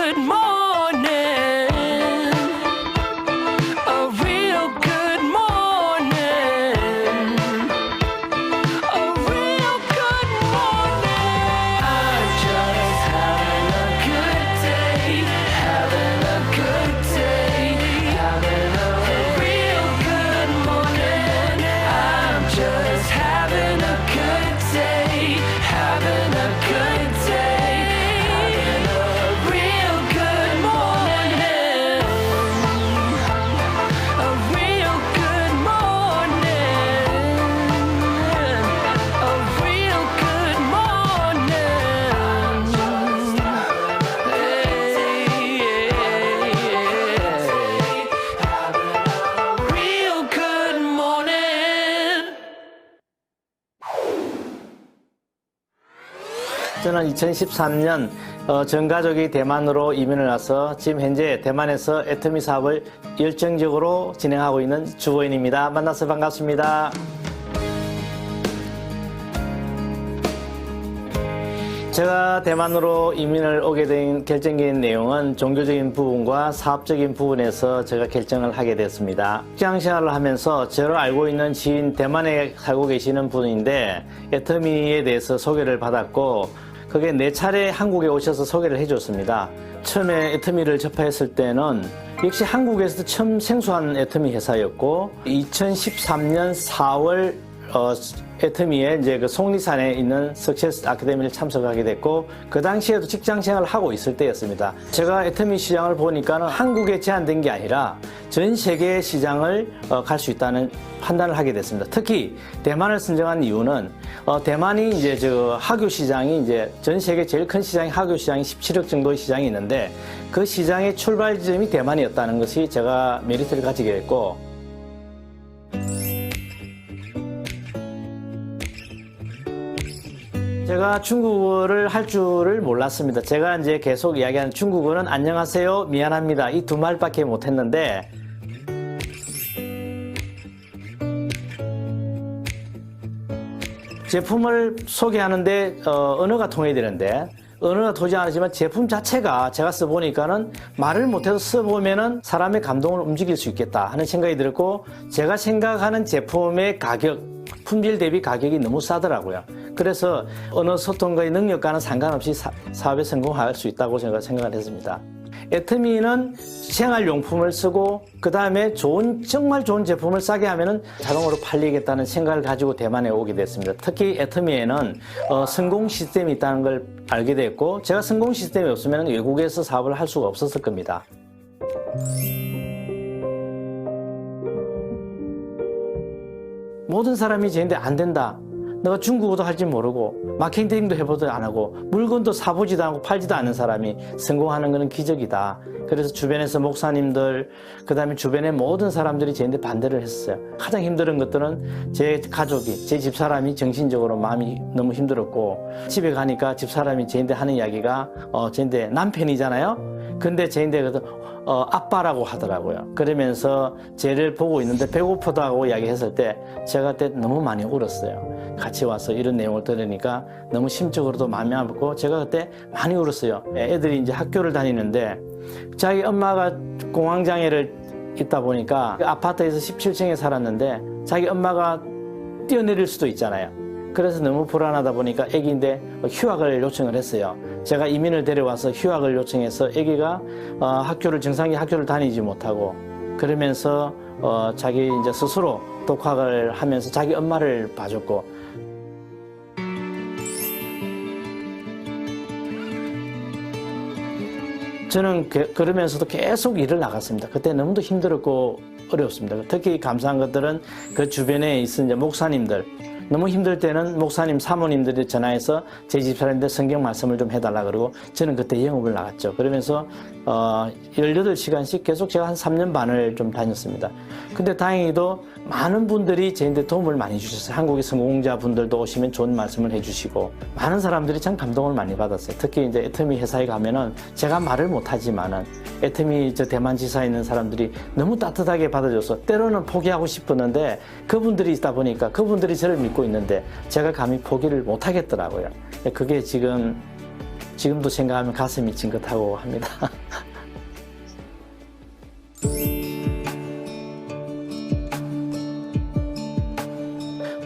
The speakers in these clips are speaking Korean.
good morning. A real good morning. A real good morning. I'm just having a good day. Having a good day. Having a real good morning. I'm just having a good day. Having a good day. Having a real good morning. A real good morning. A real good morning. Real good morning. 저는 2013년 전 가족이 대만으로 이민을 와서 지금 현재 대만에서 애터미 사업을 열정적으로 진행하고 있는 주보인입니다. 만나서 반갑습니다. 제가 대만으로 이민을 오게 된 결정적인 내용은 종교적인 부분과 사업적인 부분에서 제가 결정을 하게 됐습니다. 직장 생활을 하면서 저를 알고 있는 지인 대만에 살고 계시는 분인데 애터미에 대해서 소개를 받았고 그게 4차례 한국에 오셔서 소개를 해줬습니다. 처음에 애터미를 접했을 때는 역시 한국에서도 처음 생소한 애터미 회사였고 2013년 4월 애터미에 이제 그 속리산에 있는 석세스 아카데미를 참석하게 됐고 그 당시에도 직장 생활을 하고 있을 때였습니다. 제가 애터미 시장을 보니까는 한국에 제한된 게 아니라 전 세계 시장을 갈 수 있다는 판단을 하게 됐습니다. 특히 대만을 선정한 이유는 대만이 이제 하교 시장이 이제 전 세계 제일 큰 시장이 하교 시장이 17억 정도의 시장이 있는데 그 시장의 출발 지점이 대만이었다는 것이 제가 메리트를 가지게 됐고 제가 중국어를 할 줄을 몰랐습니다. 제가 이제 계속 이야기하는 중국어는 안녕하세요, 미안합니다. 이 두 말밖에 못했는데 제품을 소개하는데 언어가 통해야 되는데 언어가 도저히 안 하지만 제품 자체가 제가 써보니까는 말을 못해도 써보면은 사람의 감동을 움직일 수 있겠다 하는 생각이 들었고 제가 생각하는 제품의 가격, 품질 대비 가격이 너무 싸더라고요. 그래서 언어 소통과의 능력과는 상관없이 사업에 성공할 수 있다고 제가 생각을 했습니다. 애터미는 생활용품을 쓰고 그 다음에 정말 좋은 제품을 싸게 하면은 자동으로 팔리겠다는 생각을 가지고 대만에 오게 됐습니다. 특히 애터미에는 성공 시스템이 있다는 걸 알게 됐고 제가 성공 시스템이 없으면 외국에서 사업을 할 수가 없었을 겁니다. 모든 사람이 저한테 안 된다. 너가 중국어도 할 줄 모르고 마케팅도 해보지도 안 하고 물건도 사보지도 않고 팔지도 않는 사람이 성공하는 것은 기적이다. 그래서 주변에서 목사님들 그 다음에 주변의 모든 사람들이 저한테 반대를 했어요. 가장 힘든 것들은 제 가족이 제 집사람이 정신적으로 마음이 너무 힘들었고 집에 가니까 집사람이 저한테 하는 이야기가 저한테 남편이잖아요. 근데 저한테 아빠라고 하더라고요. 그러면서 쟤를 보고 있는데 배고프다고 이야기했을 때 제가 그때 너무 많이 울었어요. 같이 와서 이런 내용을 들으니까 너무 심적으로도 마음이 아프고 제가 그때 많이 울었어요. 애들이 이제 학교를 다니는데 자기 엄마가 공황장애를 있다 보니까 그 아파트에서 17층에 살았는데 자기 엄마가 뛰어내릴 수도 있잖아요. 그래서 너무 불안하다 보니까 아기인데 휴학을 요청을 했어요. 제가 이민을 데려와서 휴학을 요청해서 아기가 정상적인 학교를 다니지 못하고 그러면서 자기 이제 스스로 독학을 하면서 자기 엄마를 봐줬고 저는 그러면서도 계속 일을 나갔습니다. 그때 너무도 힘들었고 어려웠습니다. 특히 감사한 것들은 그 주변에 있은 이제 목사님들 너무 힘들 때는 목사님 사모님들이 전화해서 제 집사람한테 성경 말씀을 좀 해달라 그러고 저는 그때 영업을 나갔죠. 그러면서 18시간씩 계속 제가 한 3년 반을 좀 다녔습니다. 근데 다행히도 많은 분들이 저한테 도움을 많이 주셨어요. 한국의 성공자분들도 오시면 좋은 말씀을 해주시고 많은 사람들이 참 감동을 많이 받았어요. 특히 이제 애터미 회사에 가면은 제가 말을 못하지만은 애터미 대만 지사에 있는 사람들이 너무 따뜻하게 받아줘서 때로는 포기하고 싶었는데 그분들이 있다 보니까 그분들이 저를 믿고 있는데 제가 감히 포기를 못하겠더라고요. 그게 지금 지금도 생각하면 가슴이 찡긋하고 합니다.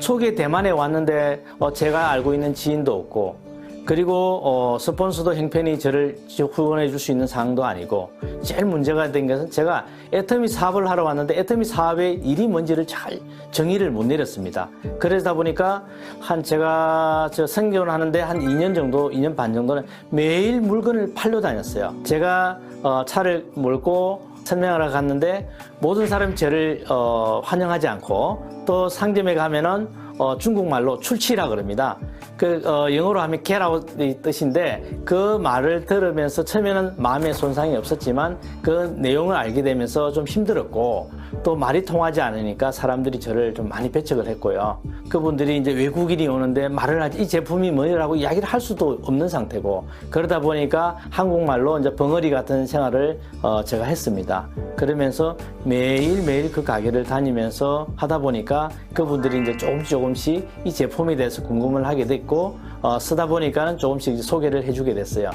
초기에 대만에 왔는데 제가 알고 있는 지인도 없고, 그리고 스폰서도 형편이 저를 후원해 줄 수 있는 상황도 아니고, 제일 문제가 된 것은 제가 애터미 사업을 하러 왔는데 애터미 사업의 일이 뭔지를 잘 정의를 못 내렸습니다. 그러다 보니까 제가 생존하는데 한 2년 정도, 2년 반 정도는 매일 물건을 팔러 다녔어요. 제가 차를 몰고 설명하러 갔는데 모든 사람이 저를 환영하지 않고, 또 상점에 가면은 중국말로 출치라 그럽니다. 영어로 하면 get out이 뜻인데, 그 말을 들으면서 처음에는 마음에 손상이 없었지만 그 내용을 알게 되면서 좀 힘들었고, 또 말이 통하지 않으니까 사람들이 저를 좀 많이 배척을 했고요. 그분들이 이제 외국인이 오는데 말을 하지, 이 제품이 뭐라고 이야기를 할 수도 없는 상태고, 그러다 보니까 한국말로 이제 벙어리 같은 생활을 제가 했습니다. 그러면서 매일매일 그 가게를 다니면서 하다 보니까 그분들이 이제 조금씩 이 제품에 대해서 궁금을 하게 됐고, 쓰다 보니까는 조금씩 소개를 해주게 됐어요.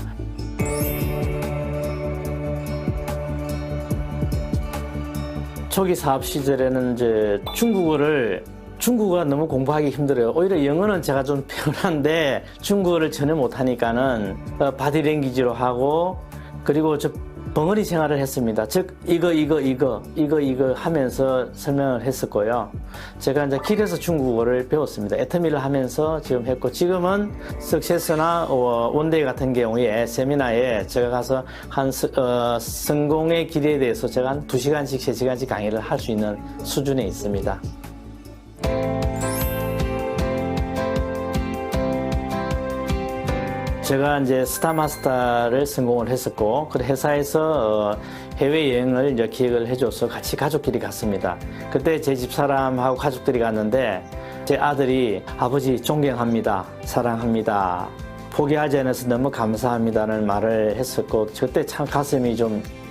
초기 사업 시절에는 이제 중국어가 너무 공부하기 힘들어요. 오히려 영어는 제가 좀 편한데 중국어를 전혀 못하니까는 바디랭귀지로 하고, 그리고 저 벙어리 생활을 했습니다. 즉 이거 하면서 설명을 했었고요. 제가 이제 길에서 중국어를 배웠습니다. 애터미를 하면서 지금 했고, 지금은 석세스나 원데이 같은 경우에 세미나에 제가 가서 성공의 길에 대해서 제가 한 2시간씩 3시간씩 강의를 할 수 있는 수준에 있습니다. 제가 이제 스타마스터를 성공을 했었고, 그 회사에서 해외여행을 이제 기획을 해줘서 같이 가족끼리 갔습니다. 그때 제 집사람하고 가족들이 갔는데, 제 아들이 아버지 존경합니다, 사랑합니다, 포기하지 않아서 너무 감사합니다는 말을 했었고, 그때 참 가슴이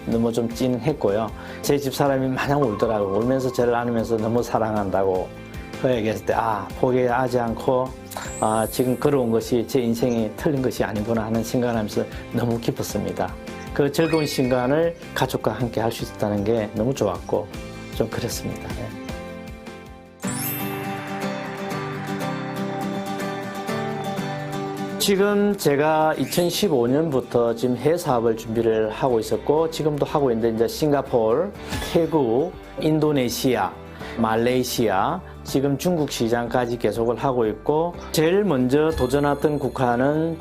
너무 찡했고요. 제 집사람이 마냥 울더라고요. 울면서 저를 안으면서 너무 사랑한다고 그 얘기했을 때, 포기하지 않고 지금 걸어온 것이 제 인생이 틀린 것이 아니구나 하는 생각을 하면서 너무 기뻤습니다. 그 즐거운 시간을 가족과 함께 할 수 있었다는 게 너무 좋았고 좀 그랬습니다. 네. 지금 제가 2015년부터 지금 해외 사업을 준비를 하고 있었고, 지금도 하고 있는데, 이제 싱가포르, 태국, 인도네시아, 말레이시아, 지금 중국 시장까지 계속을 하고 있고, 제일 먼저 도전했던 국가는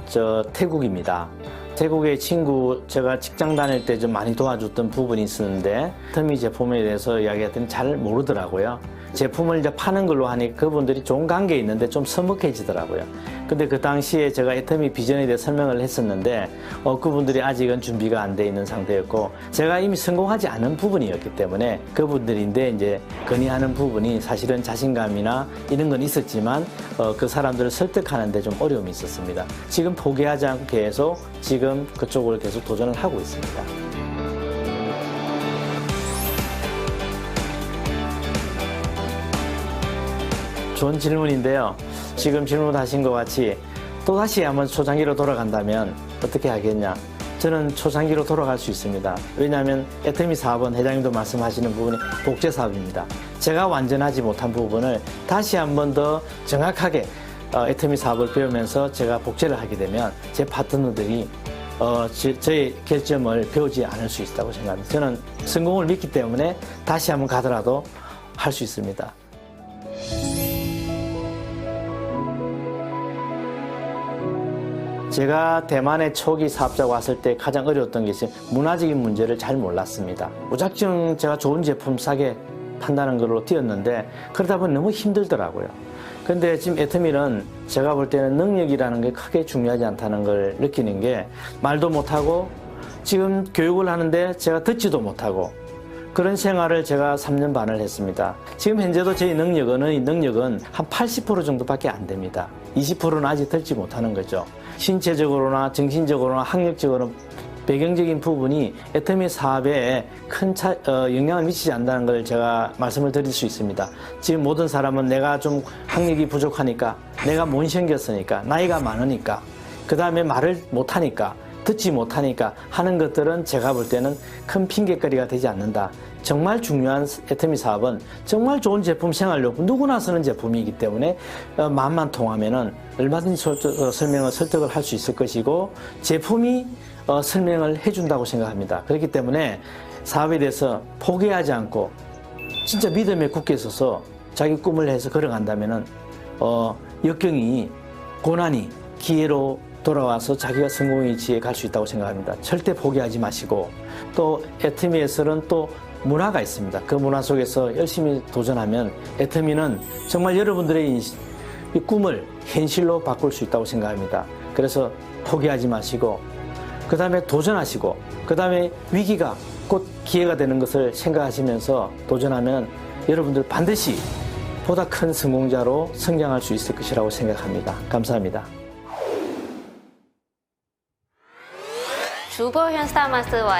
태국입니다. 태국의 친구, 제가 직장 다닐 때 좀 많이 도와줬던 부분이 있었는데, 애터미 제품에 대해서 이야기했더니 잘 모르더라고요. 제품을 이제 파는 걸로 하니 그분들이 좋은 관계에 있는데 좀 서먹해지더라고요. 근데 그 당시에 제가 애터미 비전에 대해 설명을 했었는데, 그분들이 아직은 준비가 안 돼 있는 상태였고, 제가 이미 성공하지 않은 부분이었기 때문에 그분들인데 이제 건의하는 부분이 사실은 자신감이나 이런 건 있었지만, 그 사람들을 설득하는데 좀 어려움이 있었습니다. 지금 포기하지 않고 계속 지금 그쪽을 계속 도전을 하고 있습니다. 좋은 질문인데요. 지금 질문하신 것 같이 또다시 한번 초창기로 돌아간다면 어떻게 하겠냐? 저는 초창기로 돌아갈 수 있습니다. 왜냐하면 애터미 사업은 회장님도 말씀하시는 부분이 복제 사업입니다. 제가 완전하지 못한 부분을 다시 한번 더 정확하게 애터미 사업을 배우면서 제가 복제를 하게 되면 제 파트너들이 저의 결점을 배우지 않을 수 있다고 생각합니다. 저는 성공을 믿기 때문에 다시 한번 가더라도 할 수 있습니다. 제가 대만에 초기 사업자가 왔을 때 가장 어려웠던 게 있어요. 문화적인 문제를 잘 몰랐습니다. 무작정 제가 좋은 제품 싸게 판다는 걸로 뛰었는데, 그러다 보니 너무 힘들더라고요. 근데 지금 애터미는 제가 볼 때는 능력이라는 게 크게 중요하지 않다는 걸 느끼는 게, 말도 못하고 지금 교육을 하는데 제가 듣지도 못하고 그런 생활을 제가 3년 반을 했습니다. 지금 현재도 제 능력은 한 80% 정도밖에 안 됩니다. 20%는 아직 듣지 못하는 거죠. 신체적으로나 정신적으로나 학력적으로 배경적인 부분이 애터미 사업에 큰 영향을 미치지 않는다는 걸 제가 말씀을 드릴 수 있습니다. 지금 모든 사람은 내가 좀 학력이 부족하니까, 내가 못 생겼으니까, 나이가 많으니까, 그 다음에 말을 못하니까, 듣지 못하니까 하는 것들은 제가 볼 때는 큰 핑계거리가 되지 않는다. 정말 중요한 애터미 사업은 정말 좋은 제품, 생활용품, 누구나 쓰는 제품이기 때문에 마음만 통하면은 얼마든지 설득을 할 수 있을 것이고, 제품이 설명을 해준다고 생각합니다. 그렇기 때문에 사업에 대해서 포기하지 않고 진짜 믿음에 굳게 서서 자기 꿈을 해서 걸어간다면은 역경이, 고난이 기회로 돌아와서 자기가 성공의 위치에 갈 수 있다고 생각합니다. 절대 포기하지 마시고, 또 애터미에서는 또 문화가 있습니다. 그 문화 속에서 열심히 도전하면 애터미는 정말 여러분들의 이 꿈을 현실로 바꿀 수 있다고 생각합니다. 그래서 포기하지 마시고, 그 다음에 도전하시고, 그 다음에 위기가 곧 기회가 되는 것을 생각하시면서 도전하면 여러분들 반드시 보다 큰 성공자로 성장할 수 있을 것이라고 생각합니다. 감사합니다. 주거 현스타마스와의